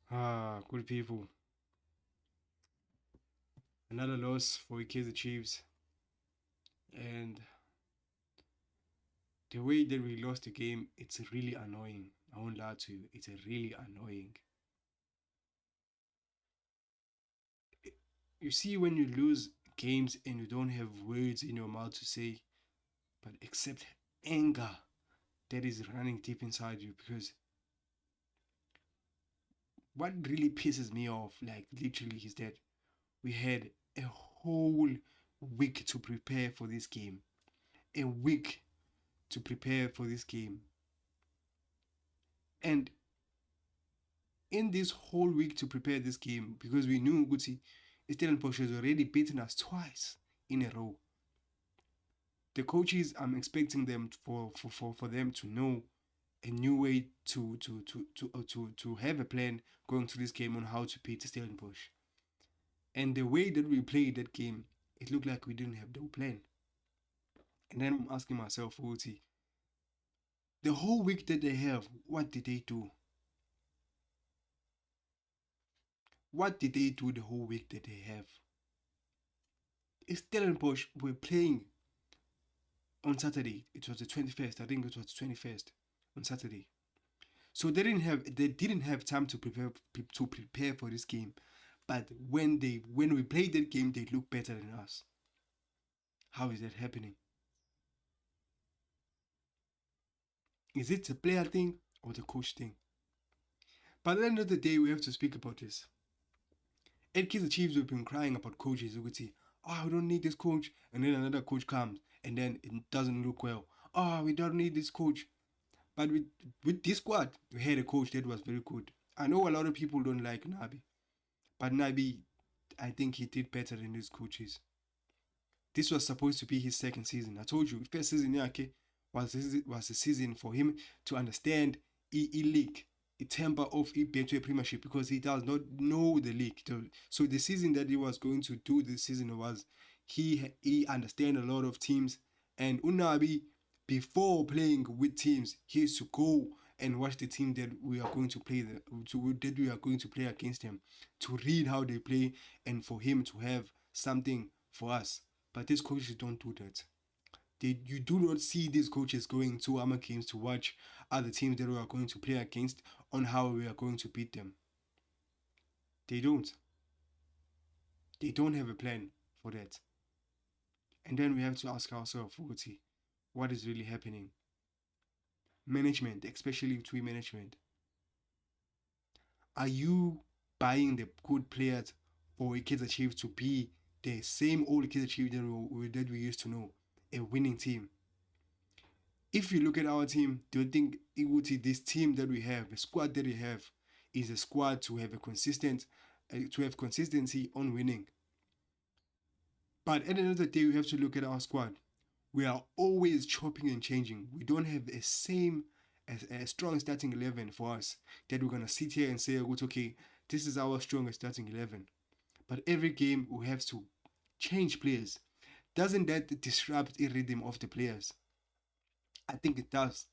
Good people. Another loss for Kaizer Chiefs. And the way that we lost the game, it's really annoying. I won't lie to you. It's really annoying. You see, when you lose games and you don't have words in your mouth to say, but except anger that is running deep inside you. Because what really pisses me off, like literally, is that we had a whole week to prepare for this game. A week to prepare for this game. And in this whole week to prepare this game, because we knew Guti Stellenbosch has already beaten us twice in a row. The coaches, I'm expecting them for them to know a new way to have a plan going to this game on how to beat Stellenbosch. And the way that we played that game, it looked like we didn't have no plan. And then I'm asking myself, Guti, the whole week that they have, what did they do? What did they do the whole week that they have? Stellenbosch were playing on Saturday. It was the 21st. I think it was the 21st on Saturday. So they didn't have time to prepare for this game. But when we played that game, they looked better than us. How is that happening? Is it a player thing or the coach thing? But at the end of the day, we have to speak about this. At Kaizer Chiefs, we've been crying about coaches. We could say, "Oh, we don't need this coach," and then another coach comes, and then it doesn't look well. "Oh, we don't need this coach." But with this squad, we had a coach that was very good. I know a lot of people don't like Nabi, but Nabi, I think he did better than his coaches. This was supposed to be his second season. I told you, first season yake was a season for him to understand league, the temper of Betway Premiership, because he does not know the league. So the season that he was going to do this season was he understand a lot of teams, and Unabi, before playing with teams, he used to go and watch the team that we are going to play that we are going to play against him, to read how they play, and for him to have something for us. But these coaches don't do that. You do not see these coaches going to our games to watch other teams that we are going to play against on how we are going to beat them. They don't. They don't have a plan for that. And then we have to ask ourselves, Fuguti, what is really happening? Management, especially between management. Are you buying the good players for a Kaizer Chiefs to be the same old Kaizer Chiefs that we used to know, a winning team? If you look at our team, do you think Iguti, this team that we have, the squad that we have, is a squad to have to have consistency on winning? But at the end of the day, we have to look at our squad. We are always chopping and changing. We don't have a strong starting 11 for us that we're gonna sit here and say, okay, this is our strongest starting 11. But every game we have to change players. Doesn't that disrupt the rhythm of the players? I think it does.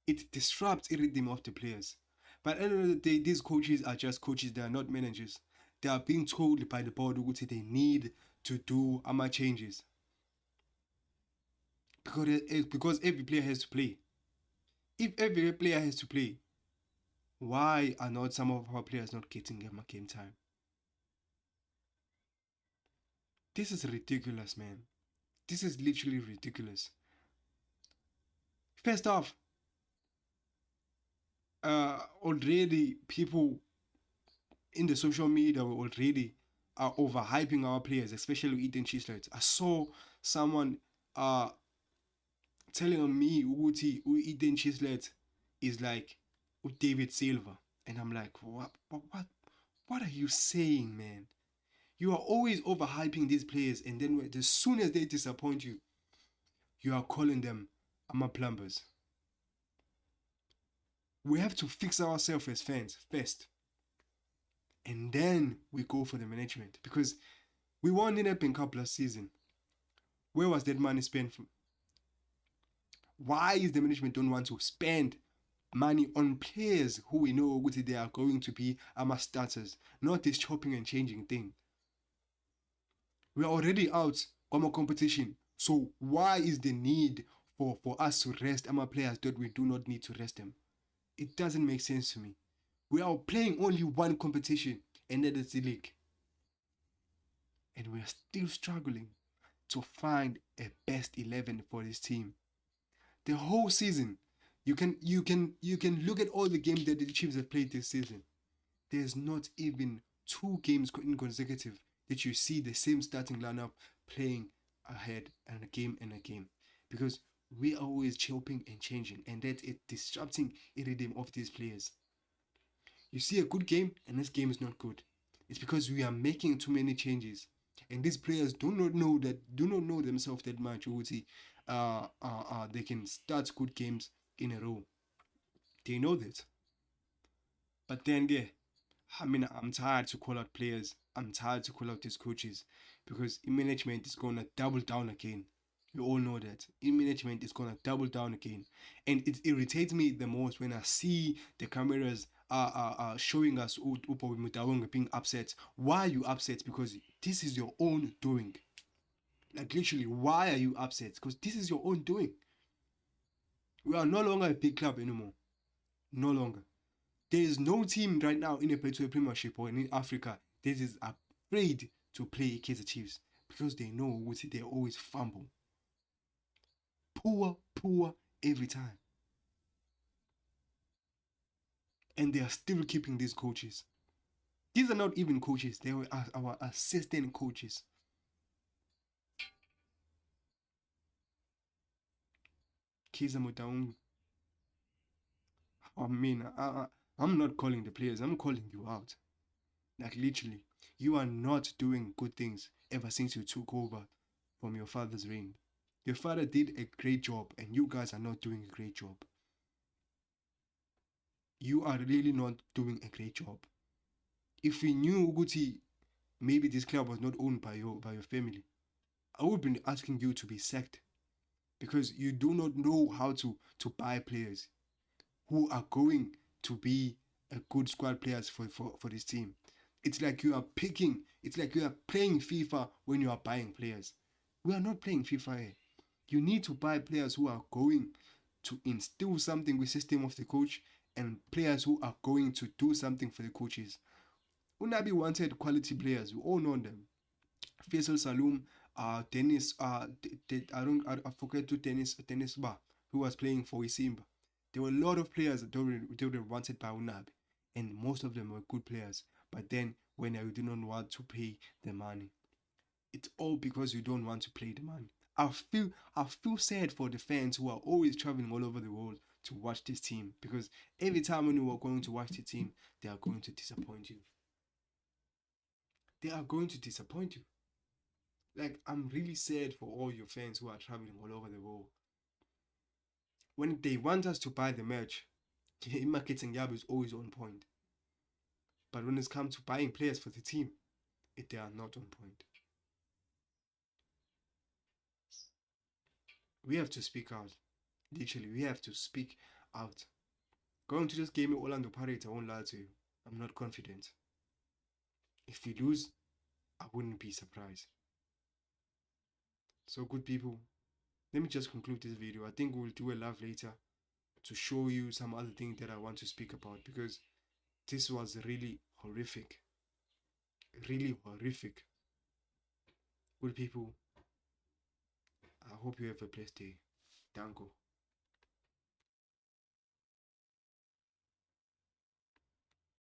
It disrupts the rhythm of the players. But at the end of the day, these coaches are just coaches, they are not managers. They are being told by the board that they need to do changes. Because every player has to play. If every player has to play, why are not some of our players not getting game time? This is ridiculous, man. This is literally ridiculous. First off, already people in the social media were already are overhyping our players, especially Ethan Chislett. I saw someone telling me Uti Ethan Chislett is like David Silva. And I'm like, what are you saying, man? You are always overhyping these players, and then as soon as they disappoint you, you are calling them plumbers. We have to fix ourselves as fans first, and then we go for the management, because we won the Nedbank Cup last season. Where was that money spent from? Why is the management don't want to spend money on players who we know they are going to be our starters, not this chopping and changing thing. We are already out from a competition. So why is the need for us to rest our players that we do not need to rest them? It doesn't make sense to me. We are playing only one competition, and that is the league. And we are still struggling to find a best 11 for this team. The whole season, you can look at all the games that the Chiefs have played this season. There's not even 2 games in consecutive that you see the same starting lineup playing ahead and a game, because we are always chopping and changing, and that it disrupting the rhythm of these players. You see a good game, and this game is not good. It's because we are making too many changes, and these players do not know themselves that much. They can start good games in a row. They know that, but then yeah, I mean, I'm tired to call out players. I'm tired to call out these coaches, because management is gonna double down again. You all know that management is gonna double down again, and it irritates me the most when I see the cameras are showing us Upo Mutawanga being upset. Why are you upset? Because this is your own doing. Like literally, why are you upset? Because this is your own doing. We are no longer a big club anymore. No longer. There is no team right now in the Betway Premiership or in Africa that is afraid to play Kaizer Chiefs, because they know what they always fumble. Poor every time. And they are still keeping these coaches. These are not even coaches, they were our assistant coaches. Kaizer Motaung. I mean, I'm not calling the players, I'm calling you out. Like literally, you are not doing good things ever since you took over from your father's reign. Your father did a great job, and you guys are not doing a great job. You are really not doing a great job. If we knew Uguti, maybe this club was not owned by your family, I would be asking you to be sacked, because you do not know how to buy players who are going to be a good squad players for this team. It's like you are picking, it's like you are playing FIFA when you are buying players. We are not playing FIFA here. You need to buy players who are going to instill something with system of the coach, and players who are going to do something for the coaches. Unabi wanted quality players. We all know them. Faisal Saloom, Dennis, I forget to Dennis Ba, who was playing for Isimba. There were a lot of players that they were wanted by Unabi, and most of them were good players. But then when you do not want to pay the money, it's all because you don't want to play the money. I feel sad for the fans who are always traveling all over the world to watch this team, because every time when you are going to watch the team, they are going to disappoint you. They are going to disappoint you. Like, I'm really sad for all your fans who are traveling all over the world. When they want us to buy the merch, marketing Yab is always on point. But when it's come to buying players for the team, they are not on point. We have to speak out. Literally, we have to speak out. Going to this game, Orlando Pirates, I won't lie to you. I'm not confident. If we lose, I wouldn't be surprised. So, good people, let me just conclude this video. I think we'll do a live later to show you some other things that I want to speak about, because this was really horrific. Really horrific. Good people, I hope you have a blessed day. Danko.